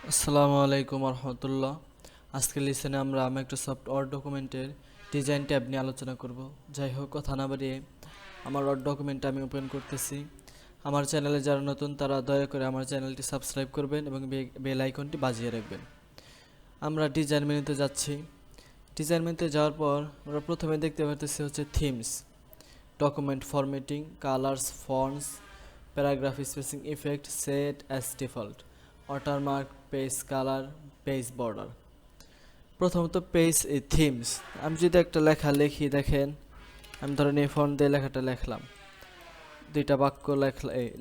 আসসালামু আলাইকুম রহমতুল্লাহ। আজকের লিসেনে আমরা মাইক্রোসফট ওয়ার্ড ডকুমেন্টের ডিজাইন ট্যাব নিয়ে আলোচনা করব। যাই হোক, কথা না বাড়িয়ে আমার ওয়ার্ড ডকুমেন্টটা আমি ওপেন করতেছি। আমার চ্যানেলে যারা নতুন তারা দয়া করে আমার চ্যানেলটি সাবস্ক্রাইব করবেন এবং বেল আইকনটি বাজিয়ে রাখবেন। আমরা ডিজাইন মেনুতে যাচ্ছি। ডিজাইন মেনুতে যাওয়ার পর আমরা প্রথমে দেখতে পাচ্ছি হচ্ছে themes, document formatting, colours, fonts, paragraph spacing effect, set as default, watermark, page colour, page border. প্রথমত পেজ থিমস। আমি যদি একটা লেখা লিখি, দেখেন আমি ধরেন এই ফন্ট দিয়ে লেখাটা লিখলাম, দুইটা বাক্য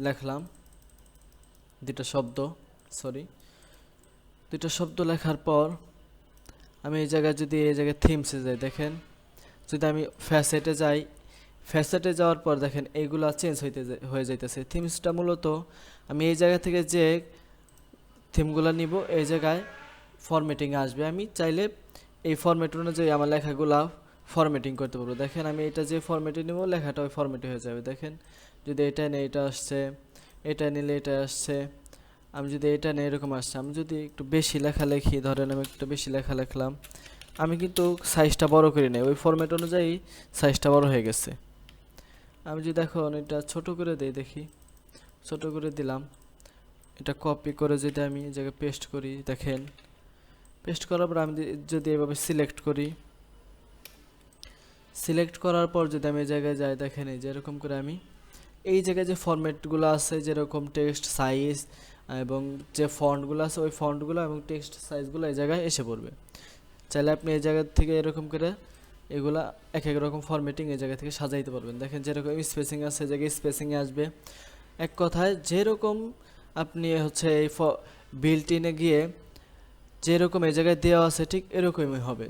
লেখলাম, দুইটা শব্দ দুইটা শব্দ লেখার পর আমি এই জায়গায় থিমসে যাই, দেখেন যদি আমি ফ্যাসেটে যাই, ফ্যাসেটে যাওয়ার পর দেখেন এইগুলা চেঞ্জ হয়ে যাইতেছে। থিমসটা মূলত আমি এই জায়গা থেকে যে থিমগুলো নিব এই জায়গায় ফরম্যাটিংয়ে আসবে। আমি চাইলে এই ফরম্যাট অনুযায়ী আমার লেখাগুলা ফরম্যাটিং করতে পারবো। দেখেন আমি এটা যে ফরম্যাটে নিব লেখাটা ওই ফরম্যাটে হয়ে যাবে। দেখেন যদি এটা নেই এটা আসছে, এটা নিলে এটা আসছে, আমি যদি এটা নেই এরকম আসছে। আমি যদি একটু বেশি লেখা লিখি, ধরেন আমি একটু বেশি লেখা লিখলাম, আমি কিন্তু সাইজটা বড় করে নেই, ওই ফরম্যাট অনুযায়ী সাইজটা বড় হয়ে গেছে। আমি যদি এখন এটা ছোট করে দেই, দেখি ছোট করে দিলাম, এটা কপি করে যদি আমি এই জায়গায় পেস্ট করি, দেখেন পেস্ট করার পর আমি যদি এভাবে সিলেক্ট করি, সিলেক্ট করার পর যদি আমি এই জায়গায় যাই, দেখেন এই যে এরকম করে আমি এই জায়গায় যে ফরম্যাটগুলো আছে, যেরকম টেক্সট সাইজ এবং যে ফন্টগুলো আছে ওই ফন্টগুলো এবং টেক্সট সাইজগুলো এই জায়গায় এসে পড়বে। চাইলে আপনি এই জায়গা থেকে এরকম করে এগুলা এক এক রকম ফরম্যাটিং এই জায়গা থেকে সাজাইতে পারবেন। দেখেন যেরকম স্পেসিং আছে এই জায়গায় স্পেসিংয়ে আসবে। এক কথায় যেরকম আপনি হচ্ছে এই বিল্ট ইনে গিয়ে যেরকম এই জায়গায় দেওয়া আছে ঠিক এরকমই হবে,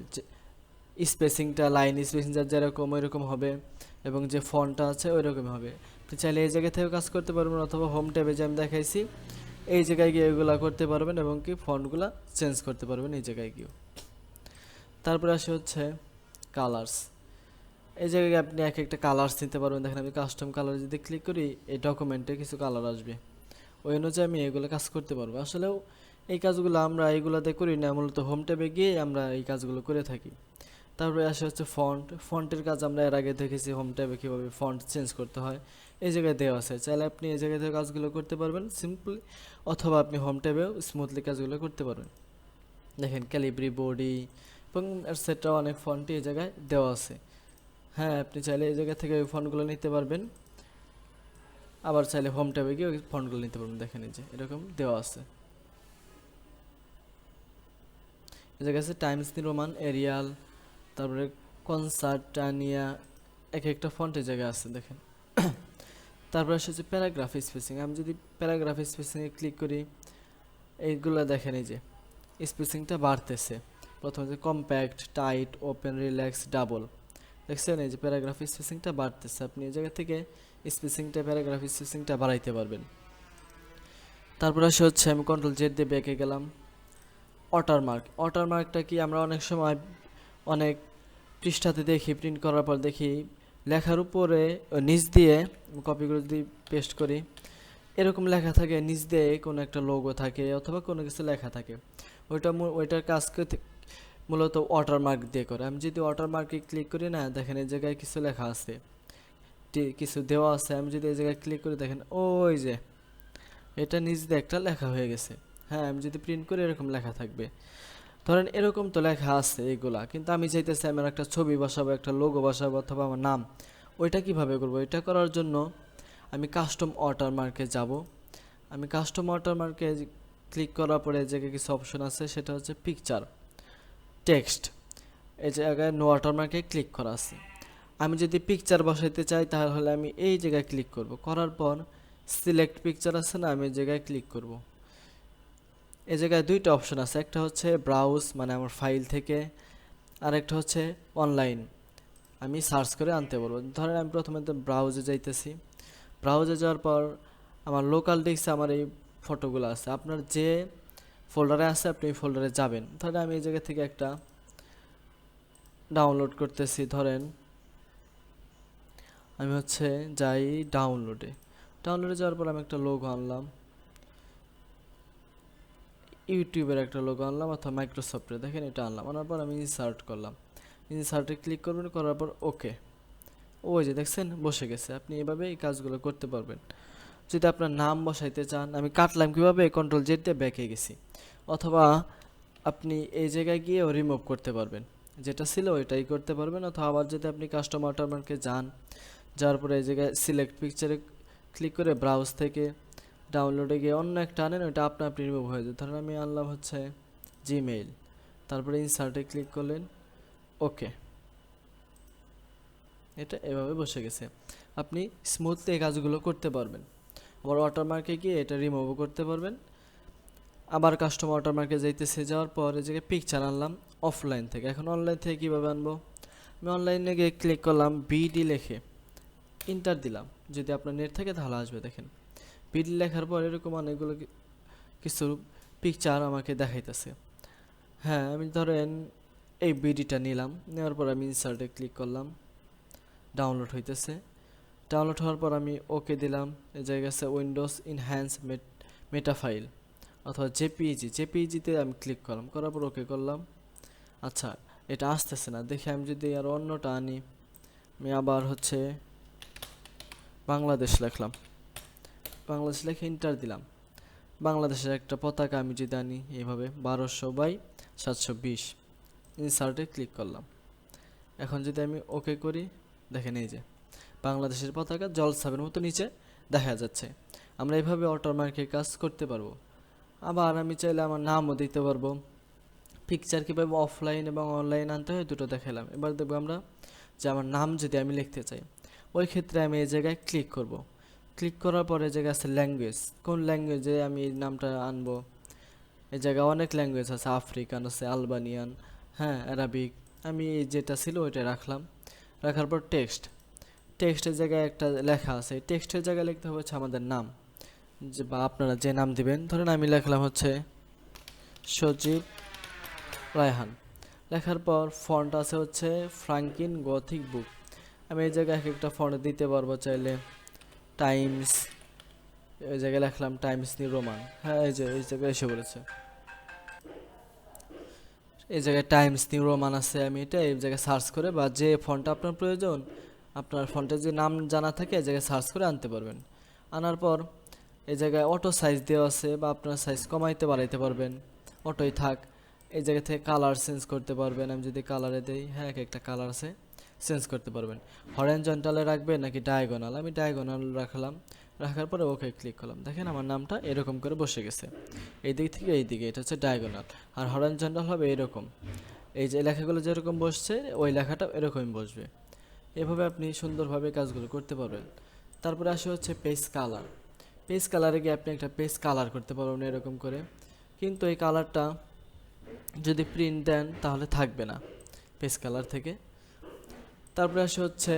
স্পেসিংটা লাইন স্পেসিংটা যেরকম ওই রকম হবে এবং যে ফন্টটা আছে ওই রকমই হবে। তো চাইলে এই জায়গা থেকেও কাজ করতে পারবেন অথবা হোম ট্যাবে যে আমি দেখাইছি এই জায়গায় গিয়ে এগুলো করতে পারবেন এবং কি ফন্টগুলো চেঞ্জ করতে পারবেন এই জায়গায় গিয়েও। তারপরে আসে হচ্ছে কালার্স। এই জায়গায় আপনি এক একটা কালার্স নিতে পারবেন। দেখেন আমি কাস্টম কালার যদি ক্লিক করি এই ডকুমেন্টে কিছু কালার আসবে, ওই অনুযায়ী আমি এগুলো কাজ করতে পারবো। আসলেও এই কাজগুলো আমরা এইগুলোতে করি না, মূলত হোম ট্যাবে গিয়ে আমরা এই কাজগুলো করে থাকি। তারপরে আসে হচ্ছে ফন্টের কাজ আমরা এর আগে দেখেছি হোম ট্যাবে কীভাবে ফন্ট চেঞ্জ করতে হয়, এই জায়গায় দেওয়া আছে। চাইলে আপনি এই জায়গায় থেকে কাজগুলো করতে পারবেন সিম্পলি, অথবা আপনি হোম ট্যাবেও স্মুথলি কাজগুলো করতে পারবেন। দেখেন ক্যালিব্রি, বডি এবং এটসেট্রা অনেক ফন্টই এই জায়গায় দেওয়া আছে। হ্যাঁ, আপনি চাইলে এই জায়গা থেকে ওই ফন্টগুলো নিতে পারবেন, আবার চাইলে হোম ট্যাবে গিয়ে ওই ফন্টগুলো নিতে পারবেন। দেখেন এই যে এরকম দেওয়া আছে। এই জায়গায় আছে টাইমস নিউ রোমান, এরিয়াল, তারপরে কনসার্ট, টানিয়া, এক একটা ফন্টের জায়গা আছে দেখেন। তারপরে আসছে প্যারাগ্রাফ স্পেসিং। আমি যদি প্যারাগ্রাফ স্পেসিংয়ে ক্লিক করি, এইগুলো দেখেন এই যে স্পেসিংটা বাড়তেছে। প্রথমে যে compact, tight, open, relax, double, দেখছেন এই যে প্যারাগ্রাফ স্পেসিংটা বাড়তেছে। আপনি এই জায়গা থেকে স্পেসিংটা প্যারাগ্রাফ স্পেসিংটা বাড়াইতে পারবেন। তারপর আসে হচ্ছে আমি কন্ট্রোল জেড দিয়ে ব্যাকে গেলাম। ওয়াটারমার্কটা কি আমরা অনেক সময় অনেক পৃষ্ঠাতে দেখি, প্রিন্ট করার পর দেখি লেখার উপরে নিচ দিয়ে কপি করে যদি পেস্ট করি এরকম লেখা থাকে, নিচ দিয়ে কোনো একটা লোগো থাকে অথবা কোনো কিছু লেখা থাকে, ওইটার কাজ মূলত ওয়াটারমার্ক দিয়ে করে। আমি যদি ওয়াটারমার্কে ক্লিক করি না, দেখেন এই জায়গায় কিছু লেখা আছে, কিছু দেওয়া আছে। আমি যদি এই জায়গায় ক্লিক করি, দেখেন ওই যে এটা নিচ দিয়ে একটা লেখা হয়ে গেছে। হ্যাঁ, আমি যদি প্রিন্ট করি এরকম লেখা থাকবে। ধরেন এরকম তো লেখা আছে এগুলা, কিন্তু আমি চাইতেছি আমার একটা ছবি বসাবো, একটা লোগো বসাবো অথবা আমার নাম, ওইটা কিভাবে করব? এটা করার জন্য আমি কাস্টম ওয়াটারমার্কে যাব। আমি কাস্টম ওয়াটারমার্কে ক্লিক করার পরে যে কিছু অপশন আছে, সেটা হচ্ছে পিকচার, টেক্সট, এই জায়গায় নো ওয়াটারমার্কে ক্লিক করা আছে। আমি যদি পিকচার বসাইতে চাই তাহলে আমি এই জায়গায় ক্লিক করব, করার পর সিলেক্ট পিকচার আছে না, আমি এই জায়গায় ক্লিক করব। এই জায়গায় দুইটা অপশন আছে, একটা হচ্ছে ব্রাউজ মানে আমার ফাইল থেকে, আর একটা হচ্ছে অনলাইন, আমি সার্চ করে আনতে পারবো। ধরেন আমি প্রথমে তো ব্রাউজে যাইতেছি, ব্রাউজে যাওয়ার পর আমার লোকাল ডেস্কে আমার এই ফটোগুলো আছে, আপনার যে ফোল্ডারে আছে আপনি এই ফোল্ডারে যাবেন। ধরেন আমি এই জায়গা থেকে একটা ডাউনলোড করতেছি, ধরেন আমি হচ্ছে যাই ডাউনলোডে যাওয়ার পর আমি একটা লোগো আনলাম, ইউটিউবের একটা লোগো আনলাম অথবা মাইক্রোসফটের, দেখেন এটা আনলাম, আনার পর আমি ইনসার্ট করলাম, ইনসার্টে ক্লিক করবেন, করার পর ওকে, ওই যে দেখছেন বসে গেছে। আপনি এভাবে এই কাজগুলো করতে পারবেন। যদি আপনার নাম বসাইতে চান, আমি কাটলাম কিভাবে, কন্ট্রোল জেড দিয়ে ব্যাকে গেছি, অথবা আপনি এই জায়গায় গিয়েও রিমুভ করতে পারবেন, যেটা ছিল ওইটাই করতে পারবেন। অথবা আবার যদি আপনি কাস্টম ওয়াটারমার্কে যান, যাওয়ার পরে এই জায়গায় সিলেক্ট পিকচারে ক্লিক করে ব্রাউজ থেকে ডাউনলোডে গিয়ে অন্য একটা আনেন, ওইটা আপনা আপনি রিমুভ হয়ে যায়। ধরেন আমি আনলাম হচ্ছে জিমেইল, তারপরে ইনসার্টে ক্লিক করলেন, ওকে, এটা এভাবে বসে গেছে। আপনি স্মুথলি এই কাজগুলো করতে পারবেন। আবার ওয়াটারমার্কে গিয়ে এটা রিমুভও করতে পারবেন। আবার কাস্টম ওয়াটারমার্কে যাইতেছে, যাওয়ার পর এই জায়গায় পিকচার আনলাম অফলাইন থেকে। এখন অনলাইন থেকে কীভাবে আনবো, আমি অনলাইনে গিয়ে ক্লিক করলাম, বিডি লিখে ইন্টার দিলাম, যদি আপনার নেট থাকে তাহলে আসবে। দেখেন বিডি লেখার পর এরকম অনেকগুলো কিছু পিকচার আমাকে দেখাইতেছে। হ্যাঁ, আমি ধরেন এই বিডিটা নিলাম, নেওয়ার পর আমি ইনসার্টে ক্লিক করলাম, ডাউনলোড হইতেছে। ডাউনলোড হওয়ার পর আমি ওকে দিলাম। এই জায়গায় আছে উইন্ডোজ ইনহ্যান্স মেটা ফাইল অথবা জেপিইজিতে আমি ক্লিক করলাম, করার পর ওকে করলাম। আচ্ছা, এটা আসতেছে না, দেখি আমি যদি আর অন্যটা আনি, আমি আবার হচ্ছে বাংলাদেশ লিখলাম, বাংলাদেশ লিখে ইন্টার দিলাম। বাংলাদেশের একটা পতাকা আমি যদি আনি এইভাবে 1200/720, ইনসার্টে ক্লিক করলাম। এখন যদি আমি ওকে করি, দেখেন এই যে বাংলাদেশের পতাকা জলছাপের মতো নিচে দেখা যাচ্ছে। আমরা এইভাবে ওয়াটারমার্কের কাজ করতে পারবো। আবার আমি চাইলে আমার নামও দিতে পারবো। পিকচার কীভাবে অফলাইন এবং অনলাইন আনতে হয় দুটো দেখালাম। এবার দেখবো আমরা যে আমার নাম যদি আমি লিখতে চাই, ওই ক্ষেত্রে আমি এই জায়গায় ক্লিক করব। ক্লিক করার পরে এই জায়গায় আছে ল্যাঙ্গুয়েজ, কোন ল্যাঙ্গুয়েজে আমি এই নামটা আনবো। এই জায়গায় অনেক ল্যাঙ্গুয়েজ আছে, আফ্রিকান আছে, আলবানিয়ান, হ্যাঁ অ্যারাবিক। আমি যেটা ছিল ওইটা রাখলাম। রাখার পর টেক্সটের জায়গায় একটা লেখা আছে, টেক্সটের জায়গায় লিখতে হবে হচ্ছে আমাদের নাম, যে বা আপনারা যে নাম দিবেন। ধরেন আমি লিখলাম হচ্ছে সজীব রায়হান। লেখার পর ফন্ট আছে হচ্ছে ফ্রাঙ্কিন গথিক বুক। আমি এই জায়গায় এক একটা ফন্ট দিতে পারবো চাইলে। টাইমস, এই জায়গায় লিখলাম টাইমস নিউ রোমান। হ্যাঁ, এই যে এই জায়গায় এসে বলেছে, এই জায়গায় টাইমস নিউ রোমান আছে। আমি এটা এই জায়গায় সার্চ করে, বা যে ফন্টটা আপনার প্রয়োজন, আপনার ফন্টের যে নাম জানা থাকে এই জায়গায় সার্চ করে আনতে পারবেন। আনার পর এই জায়গায় অটো সাইজ দেওয়া আছে, বা আপনার সাইজ কমাইতে বাড়াইতে পারবেন, অটোই থাক। এই জায়গা থেকে কালার চেঞ্জ করতে পারবেন। আমি যদি কালারে দেই, হ্যাঁ এক একটা কালার আছে, চেঞ্জ করতে পারবেন। হরিজন্টালে রাখবেন নাকি ডায়াগোনাল, আমি ডায়াগোনাল রাখলাম। রাখার পরে ওকে ক্লিক করলাম। দেখেন আমার নামটা এরকম করে বসে গেছে, এই দিক থেকে এই দিকে, এটা হচ্ছে ডায়াগোনাল। আর হরিজন্টাল হবে এরকম, এই যে লেখাগুলো যেরকম বসছে ওই লেখাটা এরকমই বসবে। এভাবে আপনি সুন্দরভাবে কাজগুলো করতে পারবেন। তারপরে আসে হচ্ছে পেজ কালার। পেজ কালারে গিয়ে আপনি একটা পেজ কালার করতে পারবেন এরকম করে, কিন্তু এই কালারটা যদি প্রিন্ট দেন তাহলে থাকবে না পেজ কালার থেকে। তারপরে আসে হচ্ছে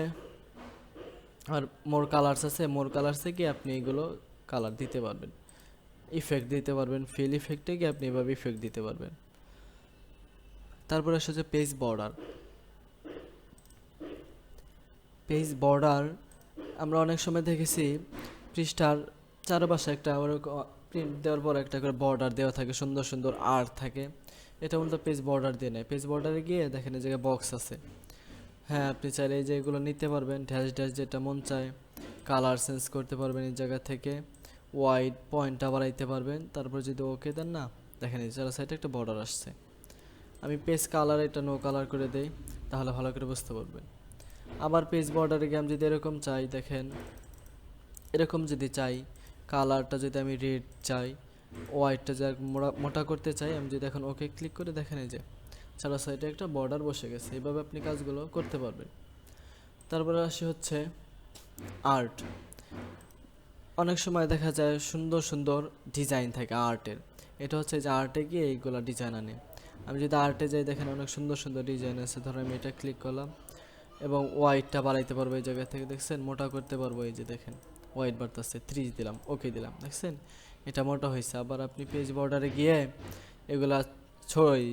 আর মোর কালার্স আছে, মোর কালার্স থেকে আপনি এগুলো কালার দিতে পারবেন, ইফেক্ট দিতে পারবেন। ফিল ইফেক্টে গিয়ে আপনি এভাবে ইফেক্ট দিতে পারবেন। তারপরে আসে হচ্ছে পেজ বর্ডার। পেজ বর্ডার আমরা অনেক সময় দেখেছি পৃষ্ঠার চারপাশে একটা প্রিন্ট দেওয়ার পর একটা করে বর্ডার দেওয়া থাকে, সুন্দর সুন্দর আর্ট থাকে। এটা মূলত পেজ বর্ডার দিয়ে নেয়। পেজ বর্ডারে গিয়ে দেখেন এই জায়গায় বক্স আছে, হ্যাঁ আপনি চাইলে এই যে এগুলো নিতে পারবেন, ড্যাশ ড্যাশ যেটা মন চায় কালার চেঞ্জ করতে পারবেন। এই জায়গা থেকে ওয়াইড পয়েন্টটা বাড়াইতে পারবেন। তারপর যদি ওকে দেন না, দেখেন এই চার সাইডে একটা বর্ডার আসছে। আমি পেজ কালার এটা নো কালার করে দেই, তাহলে ভালো করে বুঝতে পারবেন। আবার পেজ বর্ডারে গিয়ে আমি যদি এরকম চাই, দেখেন এরকম যদি চাই, কালারটা যদি আমি রেড চাই, হোয়াইটটা যা মোটা করতে চাই, আমি যদি এখন ওকে ক্লিক করে দেখেন এই যে চার সাইডে একটা বর্ডার বসে গেছে। এইভাবে আপনি কাজগুলো করতে পারবেন। তারপরে আসি হচ্ছে আর্ট। অনেক সময় দেখা যায় সুন্দর সুন্দর ডিজাইন থাকে আর্টের, এটা হচ্ছে যে আর্টে গিয়ে এইগুলো ডিজাইন আনে। আমি যদি আর্টে যাই, দেখেন অনেক সুন্দর সুন্দর ডিজাইন আছে। ধরো আমি এটা ক্লিক করলাম এবং ওয়াইটটা বাড়াইতে পারবো এই জায়গা থেকে, দেখছেন মোটা করতে পারবো। এই যে দেখেন ওয়াইট বাড়তেছে, 3 দিলাম, ওকে দিলাম, দেখছেন এটা মোটা হয়েছে। আবার আপনি পেজ বর্ডারে গিয়ে এগুলা ছড়াই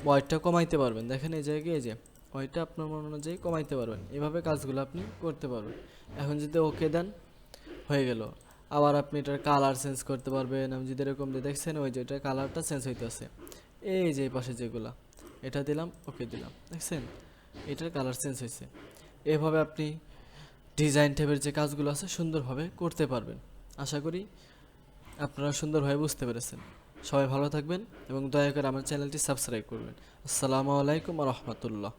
ওয়াইটটা কমাইতে পারবেন। দেখেন এই জায়গায় যে ওয়াইটটা আপনার মন অনুযায়ী কমাইতে পারবেন। এভাবে কাজগুলো আপনি করতে পারবেন। এখন যদি ওকে দেন, হয়ে গেল। আবার আপনি এটার কালার চেঞ্জ করতে পারবেন। আমি যদি এরকম দিয়ে দেখছেন ওই যে এটার কালারটা চেঞ্জ হইতেছে, এই যে এই পাশে যেগুলা, এটা দিলাম, ওকে দিলাম, দেখছেন এটার কালার চেঞ্জ হয়েছে। এভাবে আপনি ডিজাইন ট্যাবের যে কাজগুলো আছে সুন্দরভাবে করতে পারবেন। আশা করি আপনারা সুন্দরভাবে বুঝতে পেরেছেন। সবাই ভালো থাকবেন এবং দয়া করে আমার চ্যানেলটি সাবস্ক্রাইব করবেন। আসসালামু আলাইকুম ওয়া রাহমাতুল্লাহ।